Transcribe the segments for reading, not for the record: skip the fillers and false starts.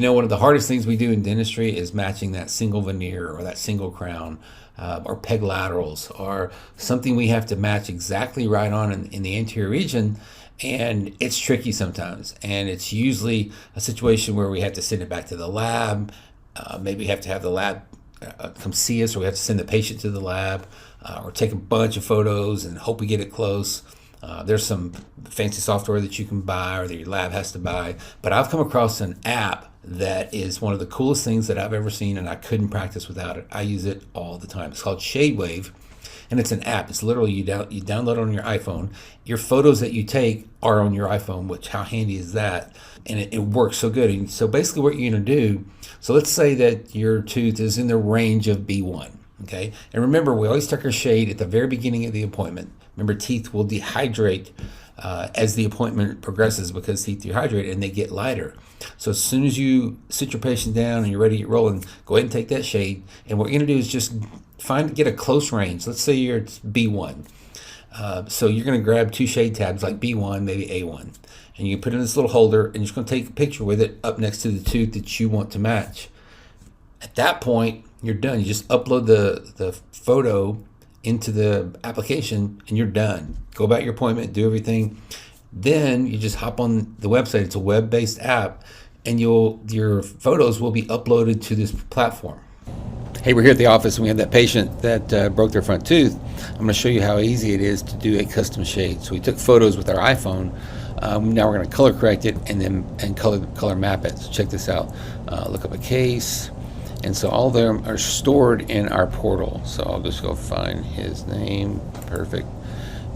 One of the hardest things we do in dentistry is matching that single veneer or that single crown, or peg laterals, or something we have to match exactly right on in the anterior region. And it's tricky sometimes. And it's usually a situation where we have to send it back to the lab. Maybe we have to have the lab come see us, or we have to send the patient to the lab, or take a bunch of photos and hope we get it close. There's some fancy software that you can buy or that your lab has to buy. But I've come across an app that is one of the coolest things that I've ever seen, and I couldn't practice without it. I use it all the time. It's called ShadeWave, and it's an app. It's literally you download it on your iPhone. Your photos that you take are on your iPhone, which how handy is that? And it works so good. And so basically what you're going to do, so let's say that your tooth is in the range of B1, okay? And remember, we always take our shade at the very beginning of the appointment. Remember, teeth will dehydrate as the appointment progresses, because teeth dehydrate and they get lighter. So as soon as you sit your patient down and you're ready to get rolling, go ahead and take that shade. And what you're going to do is just get a close range. Let's say you're at B1. So you're going to grab 2 shade tabs like B1, maybe A1. And you put it in this little holder, and you're just going to take a picture with it up next to the tooth that you want to match. At that point, you're done. You just upload the photo into the application and you're done. Go about your appointment, do everything. Then you just hop on the website. It's a web-based app, and your photos will be uploaded to this platform. Hey, we're here at the office and we have that patient that broke their front tooth. I'm going to show you how easy it is to do a custom shade. So we took photos with our iPhone. Now we're going to color correct it and color map it. So check this out. Look up a case. And so all of them are stored in our portal. So I'll just go find his name. Perfect.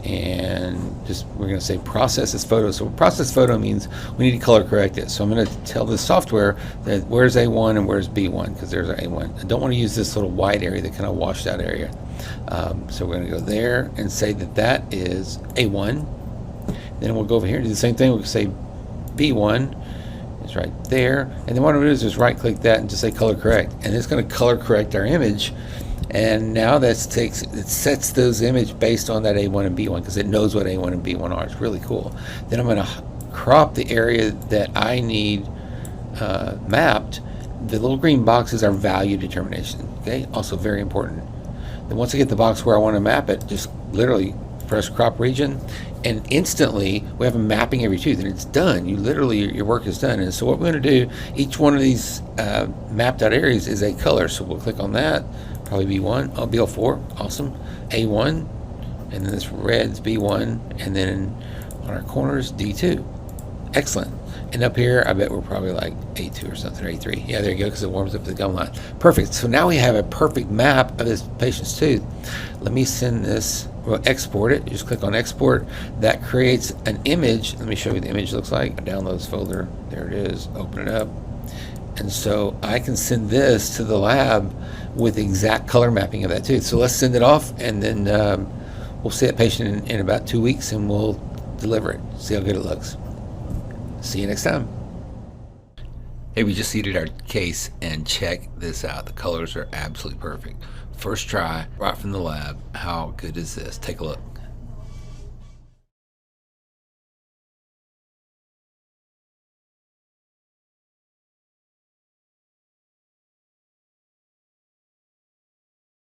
And we're going to say process this photo. So process photo means we need to color correct it. So I'm going to tell the software that where's A1 and where's B1, because there's our A1. I don't want to use this little white area, the kind of washed out area. So we're going to go there and say that is A1. Then we'll go over here and do the same thing. We'll say B1 is right there. And then what we'll do is just right click that and just say color correct. And it's going to color correct our image. And now it sets those images based on that A1 and B1, because it knows what A1 and B1 are. It's really cool. Then I'm going to crop the area that I need mapped. The little green boxes are value determination. Okay, also very important. Then once I get the box where I want to map it, just literally press crop region, and instantly we have a mapping every tooth, and it's done. Your work is done. And so what we're going to do, each one of these mapped out areas is a color. So we'll click on that. Probably B1, B04, awesome. A1, and then this red's B1, and then on our corners, D2. Excellent. And up here, I bet we're probably like A2 or something, or A3. Yeah, there you go, because it warms up the gum line. Perfect. So now we have a perfect map of this patient's tooth. Let me send this, we'll export it. You just click on export. That creates an image. Let me show you what the image looks like. Downloads folder. There it is. Open it up. And so I can send this to the lab with exact color mapping of that tooth. So let's send it off, and then we'll see that patient in about 2 weeks, and we'll deliver it. See how good it looks. See you next time. Hey, we just seeded our case, and check this out. The colors are absolutely perfect. First try, right from the lab. How good is this? Take a look.